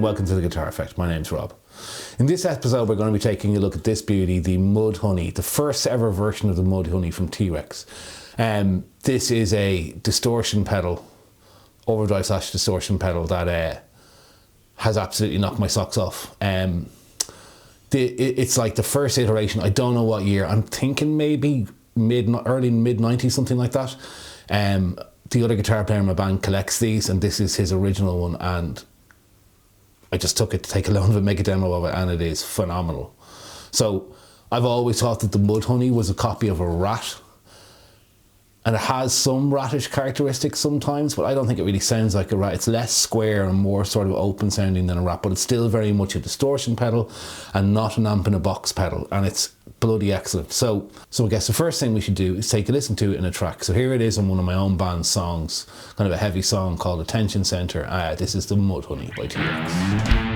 welcome to The Guitar Effect. My name's Rob. In this episode we're going to be taking a look at this beauty, the Mudhoney, the first ever version of the Mudhoney from T-Rex. This is a distortion pedal, overdrive / distortion pedal that has absolutely knocked my socks off. It's like the first iteration. I don't know what year. I'm thinking maybe early mid 90s, something like that. The other guitar player in my band collects these, and this is his original one, and I just took it to take a loan of it, make a demo of it, and it is phenomenal. So I've always thought that the Mudhoney was a copy of a Rat, and it has some ratish characteristics sometimes, but I don't think it really sounds like a Rat. It's less square and more sort of open sounding than a Rat, but it's still very much a distortion pedal and not an amp in a box pedal, and it's bloody excellent. So I guess the first thing we should do is take a listen to it in a track. So here it is on one of my own band's songs, kind of a heavy song called Attention Center. This is the Mudhoney by T-Rex.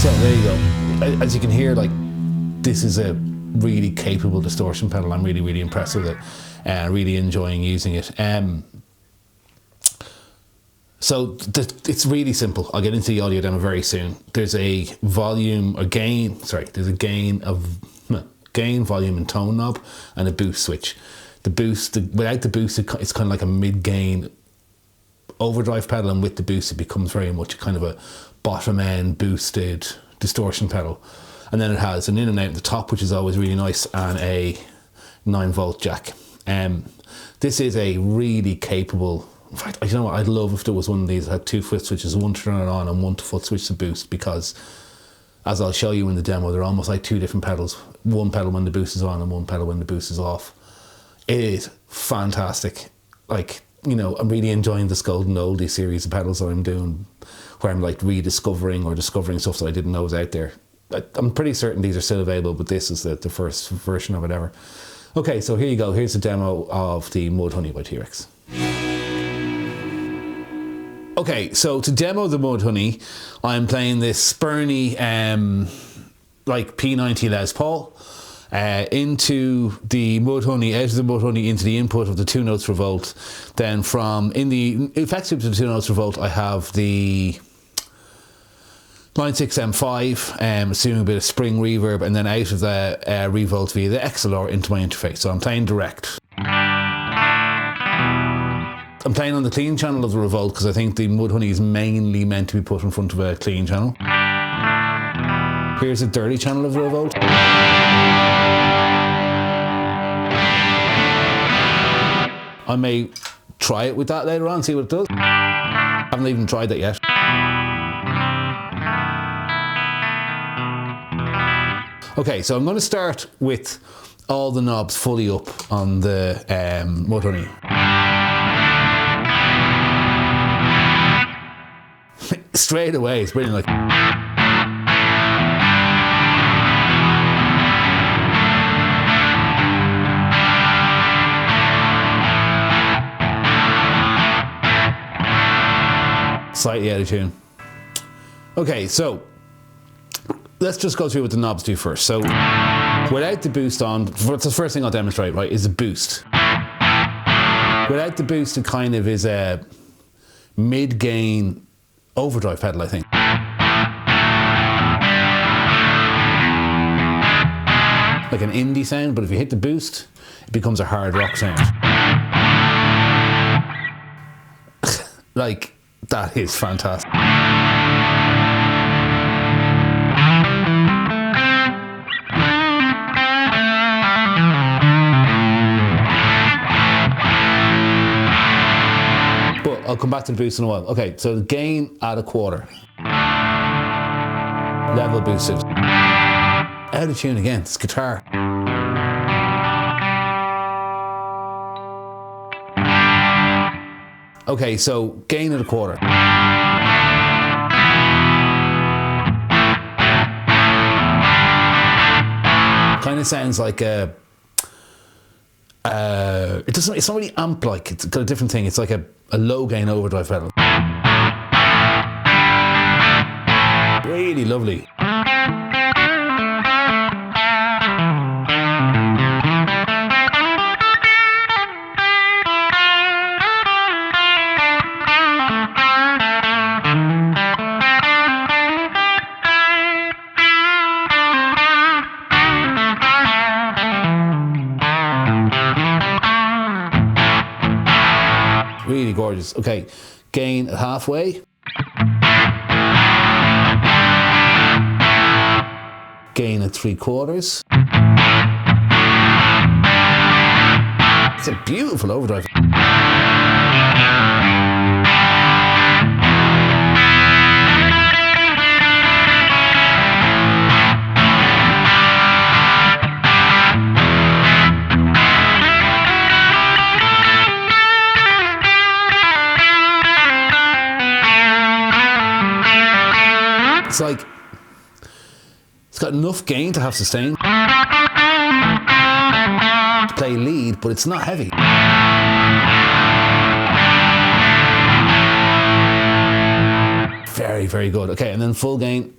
So there you go. As you can hear, like, this is a really capable distortion pedal. I'm really impressed with it. Really enjoying using it. So it's really simple. I'll get into the audio demo very soon. There's a volume, there's a gain, volume and tone knob and a boost switch. The boost, without the boost, it's kind of like a mid-gain overdrive pedal, and with the boost it becomes very much kind of a bottom end boosted distortion pedal. And then it has an in and out at the top, which is always really nice, and a 9-volt jack. This is a really capable, in fact, you know what, I'd love if there was one of these that had 2 foot switches, one to turn it on and one to foot switch the boost, because as I'll show you in the demo, they're almost like 2 different pedals. One pedal when the boost is on and one pedal when the boost is off. It is fantastic. Like, you know, I'm really enjoying this golden oldie series of pedals that I'm doing, where I'm like rediscovering or discovering stuff that I didn't know was out there. I'm pretty certain these are still available, but this is the first version of it ever. Okay, so here you go. Here's the demo of the Mudhoney by T-Rex. Okay, so to demo the Mudhoney, I'm playing this Spurny like P90 Les Paul into the Mudhoney, out of the Mudhoney into the input of the 2 notes revolt. Then from in the effects to the 2 notes revolt, I have the Line 6 M5, assuming a bit of spring reverb, and then out of the revolt via the XLR into my interface. So I'm playing direct. I'm playing on the clean channel of the revolt because I think the Mudhoney is mainly meant to be put in front of a clean channel. Here's a dirty channel of the revolt. I may try it with that later on, see what it does. I haven't even tried that yet. Okay, so I'm going to start with all the knobs fully up on the Mudhoney. Straight away, it's brilliant. Like, Slightly out of tune. Okay, so let's just go through what the knobs do first. So without the boost on, the first thing I'll demonstrate, right, is a boost. Without the boost, it kind of is a mid-gain overdrive pedal, I think. Like an indie sound, but if you hit the boost, it becomes a hard rock sound. Like, that is fantastic. But I'll come back to the boost in a while. Okay, so the gain at a quarter. Level boosted. Out of tune again, it's guitar. Okay, so gain at a quarter. Kind of sounds like a, it's not really amp-like, it's got a different thing. It's like a low gain overdrive pedal. Really lovely. Really gorgeous. Okay, gain at halfway. Gain at 3/4. It's a beautiful overdrive. It's like, it's got enough gain to have sustain. To play lead, but it's not heavy. Very, very good. Okay, and then full gain.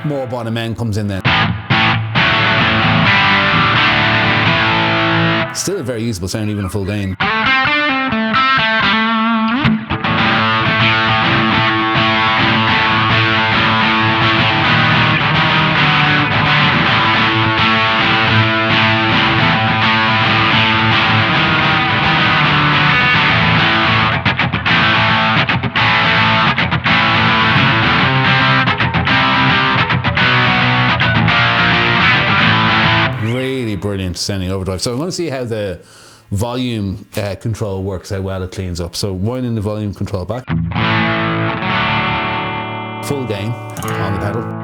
More bottom end comes in then. Still a very usable sound, even a full gain. Brilliant sounding overdrive. So I want to see how the volume control works, how well it cleans up. So winding the volume control back. Full gain on the pedal.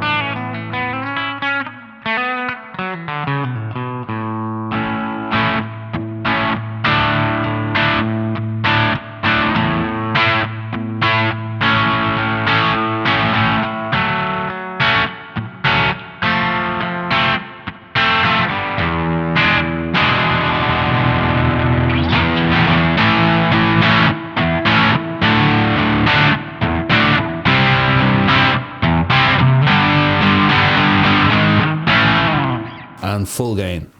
And full gain.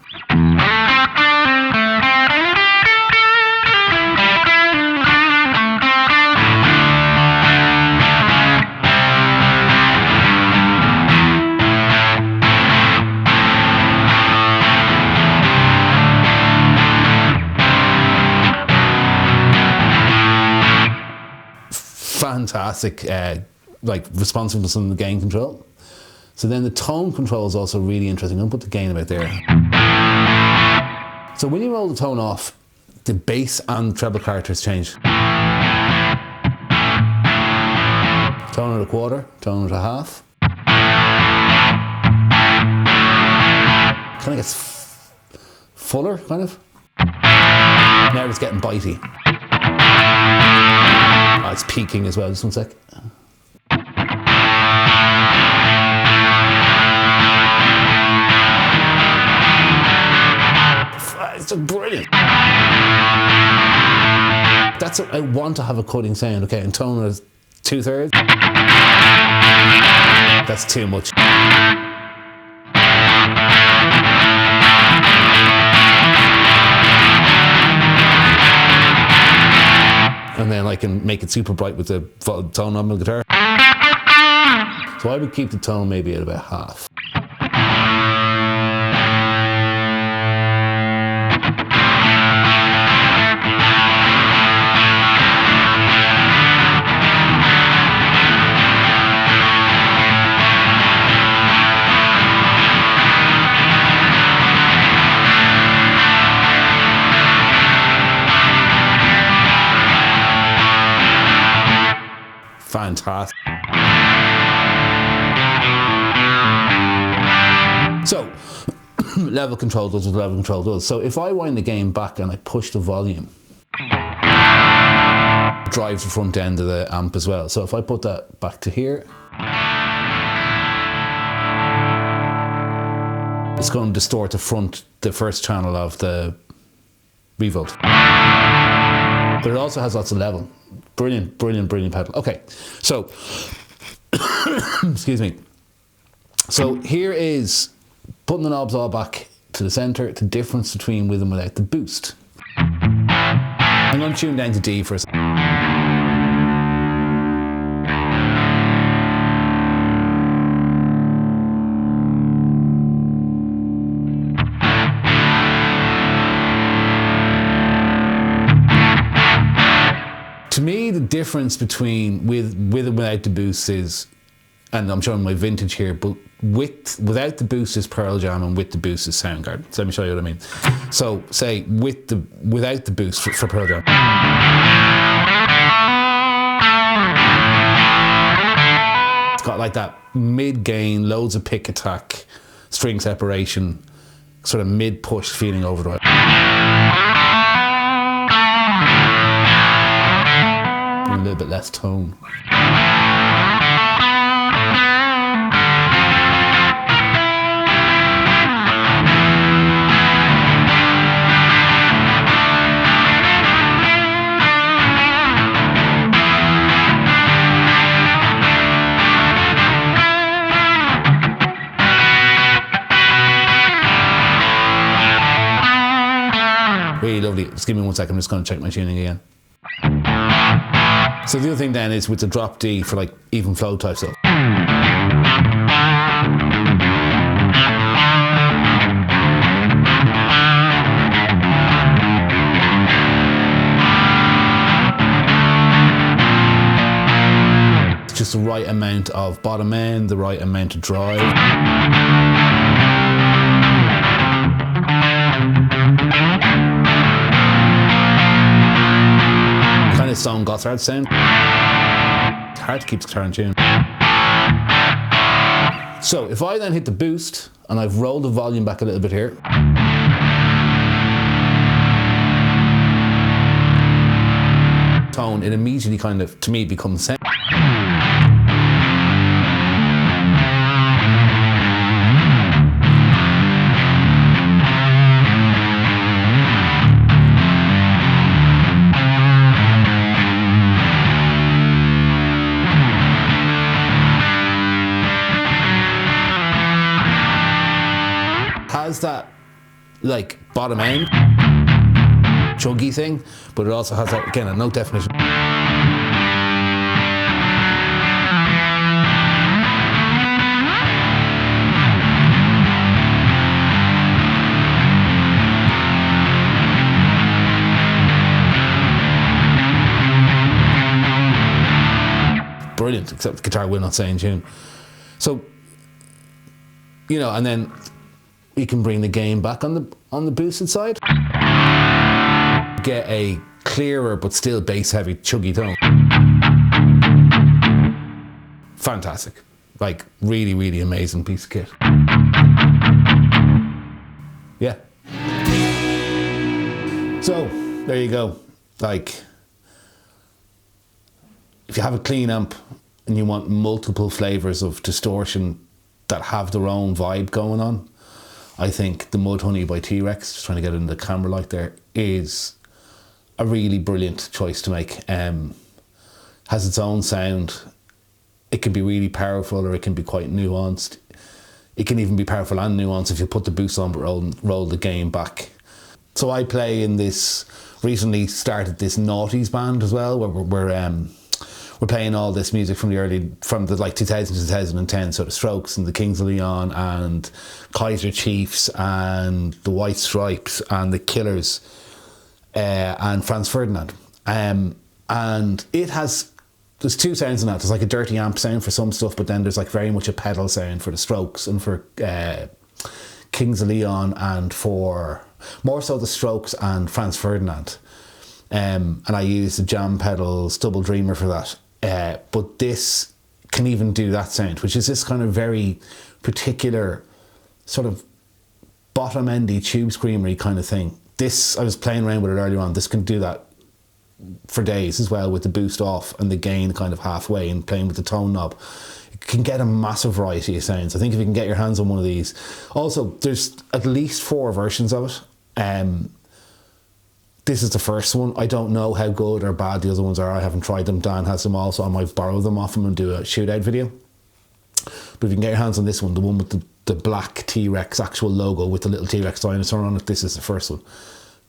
Fantastic, like responsiveness on the gain control. So then the tone control is also really interesting. I'll put the gain about there. So when you roll the tone off, the bass and treble characters change. Tone at a quarter, tone at a half. Kind of gets fuller, kind of. Now it's getting bitey. Oh, it's peaking as well, just one sec. It's just brilliant. That that's I want to have a cutting sound. Okay, and tone is 2/3. That's too much. And then I can make it super bright with the tone knob on the guitar. So I would keep the tone maybe at about half. Fantastic. So, level control does what level control does. So if I wind the gain back and I push the volume, it drives the front end of the amp as well. So if I put that back to here, it's going to distort the first channel of the revolt. But it also has lots of level. Brilliant, brilliant, brilliant pedal. Okay, so, excuse me. So here is putting the knobs all back to the center, the difference between with and without the boost. I'm going to tune down to D for a second. To me, the difference between with and without the boost is, and I'm showing my vintage here, but without the boost is Pearl Jam and with the boost is Soundgarden. So let me show you what I mean. So say without the boost for Pearl Jam. It's got like that mid gain, loads of pick attack, string separation, sort of mid push feeling overdrive. A little bit less tone. Really lovely. Just give me 1 second, I'm just going to check my tuning again. So the other thing then is with the drop D for like even flow type stuff. It's just the right amount of bottom end, the right amount of drive. Song got hard sound. It's hard to keep the guitar in tune. So if I then hit the boost and I've rolled the volume back a little bit here, tone, it immediately kind of, to me, becomes sound. Has that like bottom end chuggy thing, but it also has that, again, a note definition. Brilliant, except the guitar will not stay in tune. So, you know, and then we can bring the gain back on the boosted side. Get a clearer but still bass heavy chuggy tone. Fantastic. Like really, really amazing piece of kit. Yeah. So there you go. Like, if you have a clean amp and you want multiple flavors of distortion that have their own vibe going on, I think the Mudhoney by T-Rex, just trying to get it in the camera light there, is a really brilliant choice to make. Has its own sound. It can be really powerful, or it can be quite nuanced. It can even be powerful and nuanced if you put the boost on but roll the gain back. So I play in this, recently started this noughties band as well, where we're playing all this music from the like 2000 to 2010, so the Strokes and the Kings of Leon and Kaiser Chiefs and the White Stripes and the Killers and Franz Ferdinand. And it has, there's two sounds in that. There's like a dirty amp sound for some stuff, but then there's like very much a pedal sound for the Strokes and for Kings of Leon and for more so the Strokes and Franz Ferdinand. And I use the Jam Pedals Double Dreamer for that. But this can even do that sound, which is this kind of very particular sort of bottom-endy tube screamery kind of thing. This, I was playing around with it earlier on, this can do that for days as well, with the boost off and the gain kind of halfway and playing with the tone knob. It can get a massive variety of sounds. I think if you can get your hands on one of these. Also, there's at least 4 versions of it. This is the first one. I don't know how good or bad the other ones are. I haven't tried them. Dan has them all, so I might borrow them off him and do a shootout video. But if you can get your hands on this one, the one with the black T-Rex actual logo with the little T-Rex dinosaur on it, this is the first one.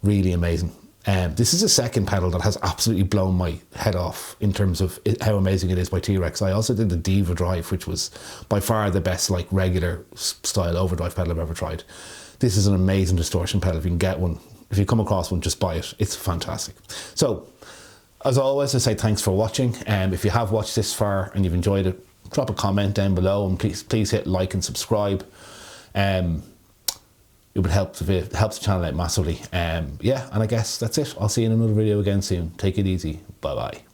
Really amazing. This is a second pedal that has absolutely blown my head off in terms of how amazing it is by T-Rex. I also did the Diva Drive, which was by far the best like regular style overdrive pedal I've ever tried. This is an amazing distortion pedal. If you can get one, if you come across one, just buy it. It's fantastic. So, as always, I say thanks for watching. If you have watched this far and you've enjoyed it, drop a comment down below and please hit like and subscribe. It would help the channel out massively. Yeah, and I guess that's it. I'll see you in another video again soon. Take it easy. Bye bye.